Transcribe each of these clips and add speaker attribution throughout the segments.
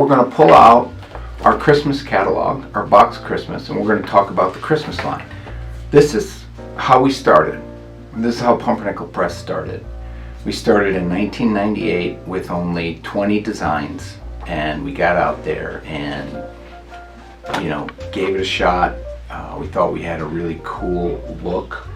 Speaker 1: we're going to pull out our Christmas catalog, our box Christmas, and we're going to talk about the Christmas line. This is how we started. This is how Pumpernickel Press started. We started in 1998 with only 20 designs, and we got out there and, gave it a shot. We thought we had a really cool look,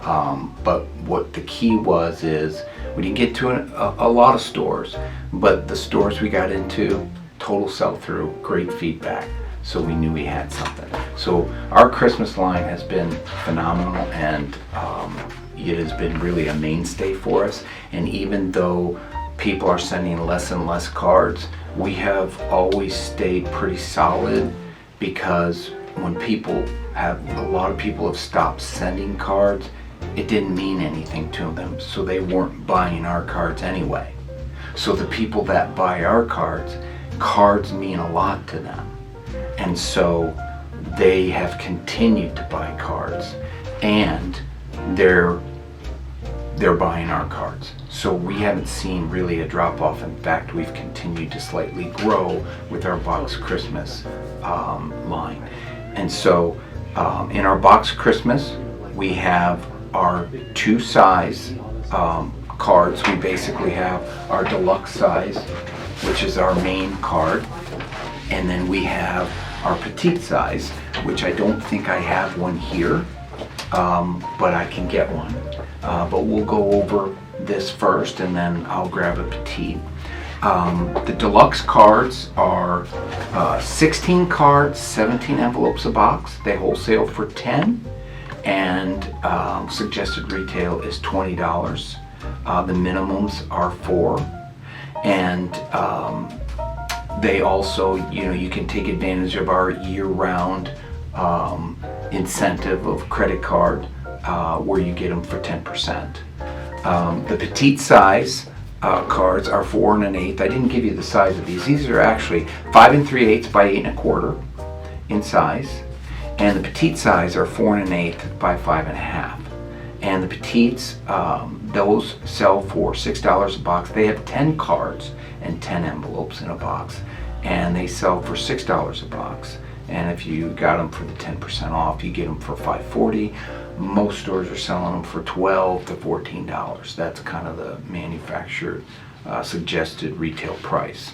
Speaker 1: but what the key is we didn't get to a lot of stores, but the stores we got into, total sell-through, great feedback, so we knew we had something. So our Christmas line has been phenomenal, and it has been really a mainstay for us. And even though people are sending less and less cards, we have always stayed pretty solid, because when a lot of people have stopped sending cards, it didn't mean anything to them, so they weren't buying our cards anyway. So the people that buy our cards mean a lot to them, and so they have continued to buy cards, and they're buying our cards. So we haven't seen really a drop off. In fact, we've continued to slightly grow with our box Christmas line. And so in our box Christmas, we have our two size cards. We basically have our deluxe size, which is our main card, and then we have our petite size, which I don't think I have one here, but I can get one. But we'll go over this first, and then I'll grab a petite. The deluxe cards are 16 cards, 17 envelopes a box. They wholesale for $10, and suggested retail is $20. The minimums are $4, and they also, you can take advantage of our year-round incentive of credit card, where you get them for 10%. The petite size cards are 4 1/8. I didn't give you the size of these. These are actually 5 3/8 by 8 1/4 in size, and the petite size are 4 1/8 by 5 1/2. And the petites, those sell for $6 a box. They have 10 cards and 10 envelopes in a box, and they sell for $6 a box. And if you got them for the 10% off, you get them for $5.40. Most stores are selling them for $12 to $14. That's kind of the manufactured suggested retail price.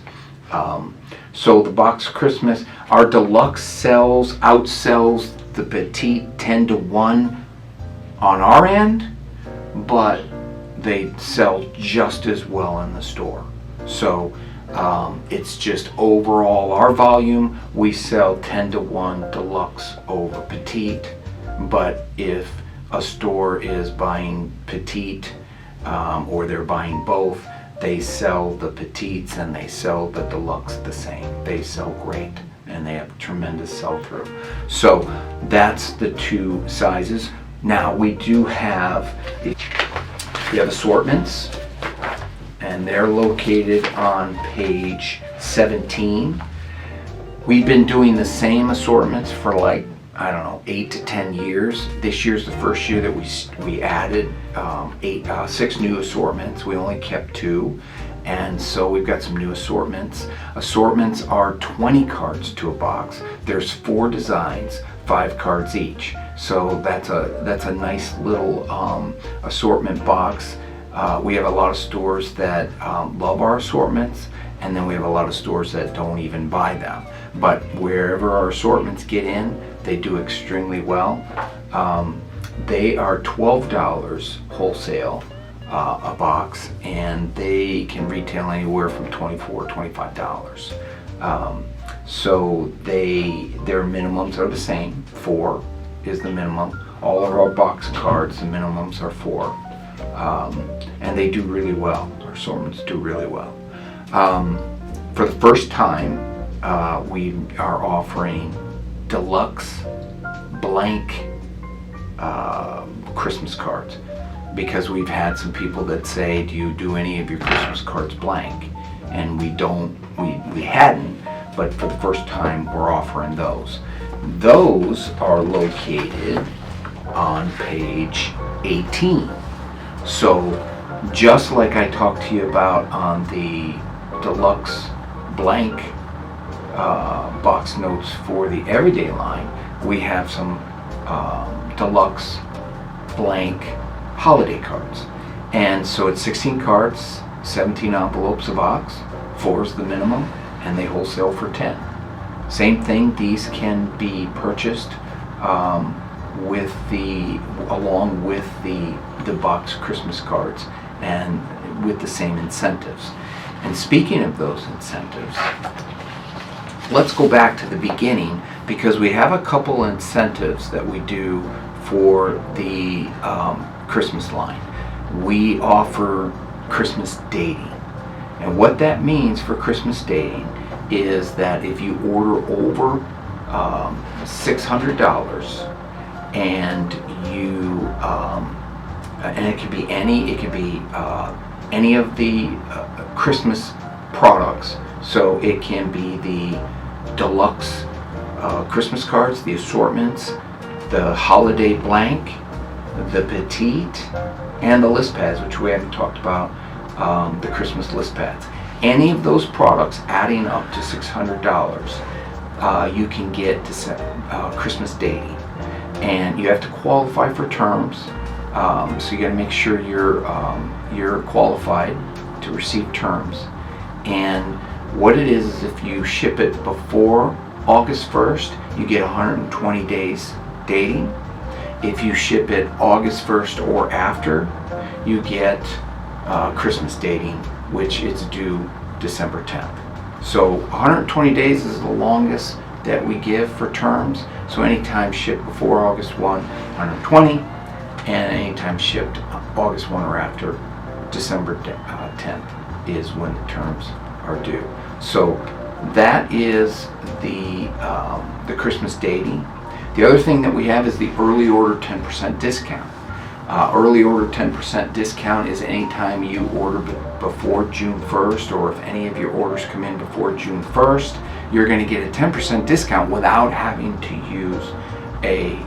Speaker 1: So the box Christmas, our deluxe outsells the petite 10 to 1 on our end, but they sell just as well in the store. So it's just overall our volume, we sell 10 to 1 deluxe over petite. But if a store is buying petite, or they're buying both, they sell the petites and they sell the deluxe the same. They sell great, and they have tremendous sell-through. So that's the two sizes. Now we have assortments, and they're located on page 17. We've been doing the same assortments for 8 to 10 years. This year's the first year that we added 6 new assortments. We only kept 2, and so we've got some new assortments. Assortments are 20 cards to a box. There's 4 designs, 5 cards each. So that's a nice little assortment box. We have a lot of stores that love our assortments, and then we have a lot of stores that don't even buy them. But wherever our assortments get in, they do extremely well. They are $12 wholesale a box, and they can retail anywhere from $24 to $25. So their minimums are the same. 4 is the minimum. All of our box cards, the minimums are 4, and they do really well. Our assortments do really well. For the first time, we are offering deluxe blank Christmas cards, because we've had some people that say, do you do any of your Christmas cards blank? And we hadn't, but for the first time we're offering those. Those are located on page 18. So just like I talked to you about on the deluxe blank box notes for the everyday line, we have some deluxe blank holiday cards. And so it's 16 cards, 17 envelopes a box, 4 is the minimum, and they wholesale for 10. Same thing, these can be purchased along with the box Christmas cards and with the same incentives. And speaking of those incentives, let's go back to the beginning, because we have a couple incentives that we do for the Christmas line. We offer Christmas dating. And what that means for Christmas dating is that if you order over $600 and and it could be any of the Christmas products. So it can be the deluxe Christmas cards, the assortments, the holiday blank, the petite, and the list pads, which we haven't talked about, the Christmas list pads. Any of those products adding up to $600, you can get to Christmas dating. And you have to qualify for terms, so you got to make sure you're qualified to receive terms. And what it is if you ship it before August 1st, you get 120 days dating. If you ship it August 1st or after, you get Christmas dating, which is due December 10th. So 120 days is the longest that we give for terms. So anytime shipped before August 1, 120, and anytime shipped August 1 or after, December 10th is when the terms are due. So that is the Christmas dating. The other thing that we have is the early order 10% discount. Early order 10% discount is anytime you order before June 1st, or if any of your orders come in before June 1st, you're going to get a 10% discount without having to use a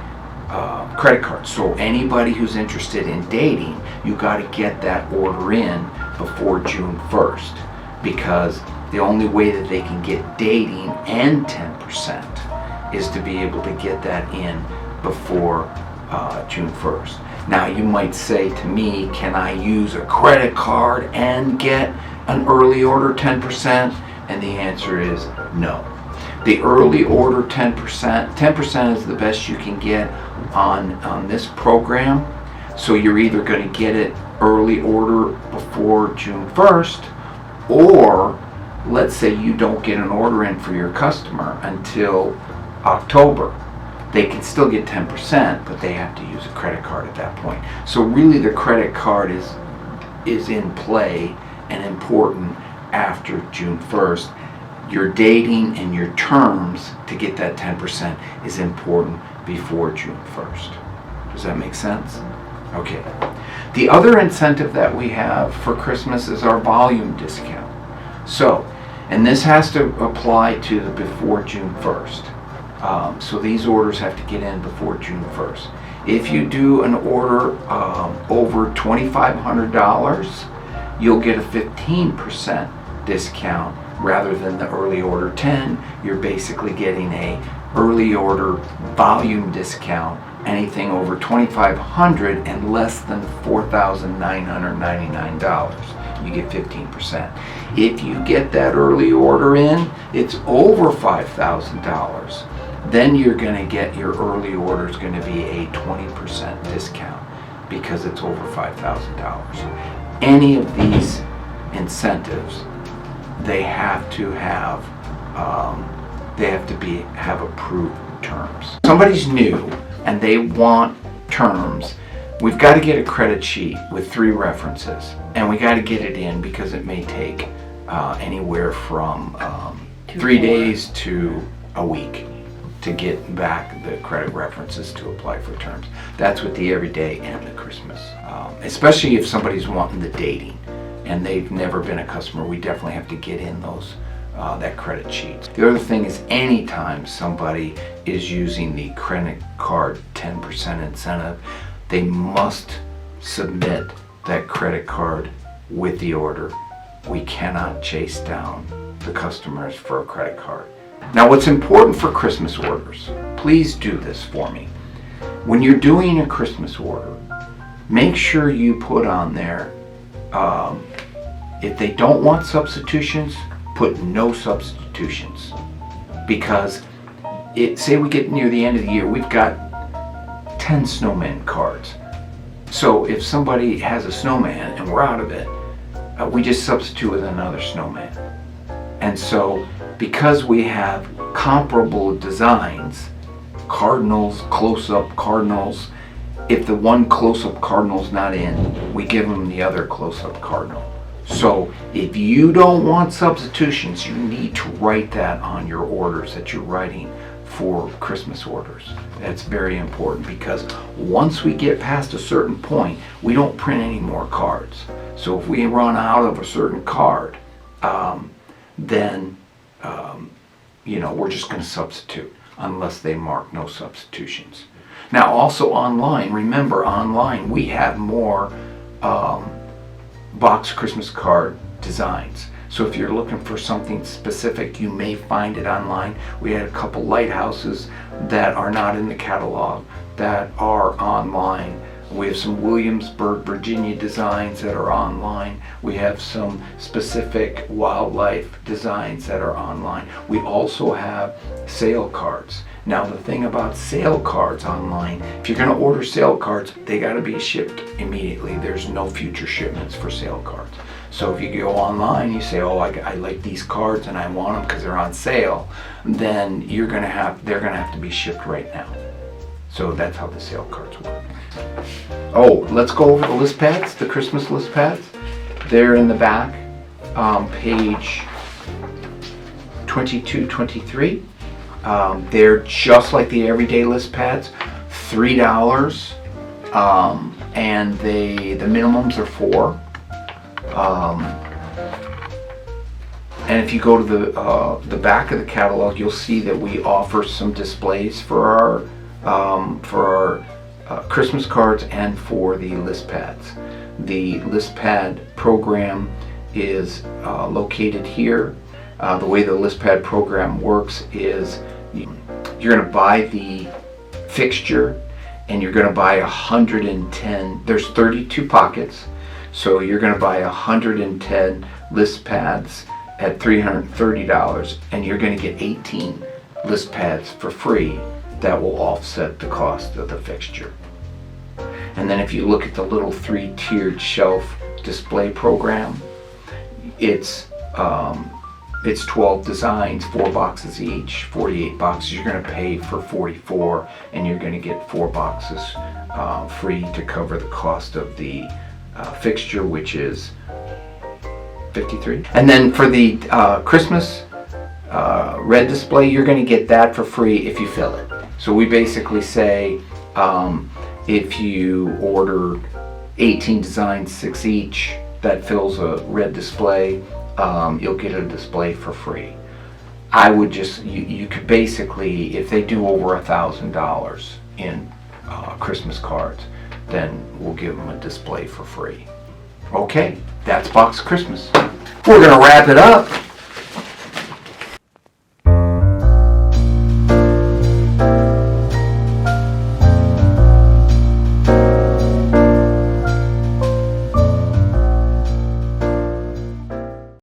Speaker 1: credit card. So anybody who's interested in dating, you got to get that order in before June 1st, because the only way that they can get dating and 10% is to be able to get that in before June 1st. Now you might say to me, can I use a credit card and get an early order 10%? And the answer is no. The early order 10% is the best you can get on this program. So you're either going to get it early order before June 1st, or let's say you don't get an order in for your customer until October. They can still get 10%, but they have to use a credit card at that point. So really the credit card is in play and important after June 1st. Your dating and your terms to get that 10% is important before June 1st. Does that make sense? Okay. The other incentive that we have for Christmas is our volume discount. So, and this has to apply to the before June 1st. So these orders have to get in before June 1st. If you do an order over $2,500, you'll get a 15% discount rather than the early order 10. You're basically getting a early order volume discount. Anything over $2,500 and less than $4,999, you get 15%. If you get that early order in, it's over $5,000. Then you're going to get your early order is going to be a 20% discount because it's over $5,000. Any of these incentives, they have to have approved terms. Somebody's new and they want terms. We've got to get a credit sheet with 3 references, and we got to get it in because it may take anywhere from 3 days to a week to get back the credit references to apply for terms. That's with the everyday and the Christmas. Especially if somebody's wanting the dating and they've never been a customer, we definitely have to get in those that credit sheet. The other thing is anytime somebody is using the credit card 10% incentive, they must submit that credit card with the order. We cannot chase down the customers for a credit card. Now, what's important for Christmas orders, please do this for me. When you're doing a Christmas order, make sure you put on there, if they don't want substitutions, put no substitutions. Because say we get near the end of the year, we've got 10 snowman cards. So if somebody has a snowman and we're out of it, we just substitute with another snowman. And so because we have comparable designs, cardinals, close-up cardinals, if the one close-up cardinal's not in, we give them the other close-up cardinal. So if you don't want substitutions, you need to write that on your orders that you're writing for Christmas orders. That's very important, because once we get past a certain point, we don't print any more cards. So if we run out of a certain card, then we're just going to substitute unless they mark no substitutions. Now also online, remember online we have more box Christmas card designs. So if you're looking for something specific, you may find it online. We had a couple lighthouses that are not in the catalog that are online. We have some Williamsburg, Virginia designs that are online. We have some specific wildlife designs that are online. We also have sale cards. Now the thing about sale cards online, if you're going to order sale cards, they got to be shipped immediately. There's no future shipments for sale cards. So if you go online, you say, oh, I like these cards and I want them because they're on sale, then they're going to have to be shipped right now. So that's how the sale cards work. Oh, let's go over the list pads, the Christmas list pads. They're in the back, page 22, 23. They're just like the everyday list pads, $3, and the minimums are $4. And if you go to the back of the catalog, you'll see that we offer some displays for our Christmas cards and for the list pads. The list pad program is located here. The way the list pad program works is you're going to buy the fixture and you're going to buy 110. There's 32 pockets, so you're going to buy 110 list pads at $330, and you're going to get 18 list pads for free. That will offset the cost of the fixture. And then if you look at the little 3-tiered shelf display program, it's 12 designs, 4 boxes each, 48 boxes. You're going to pay for 44, and you're going to get 4 boxes free to cover the cost of the fixture, which is $53. And then for the Christmas red display, you're going to get that for free if you fill it. So we basically say if you order 18 designs, 6 each, that fills a red display, you'll get a display for free. I would just, you could basically, if they do over $1,000 in Christmas cards, then we'll give them a display for free. Okay, that's Box Christmas. We're going to wrap it up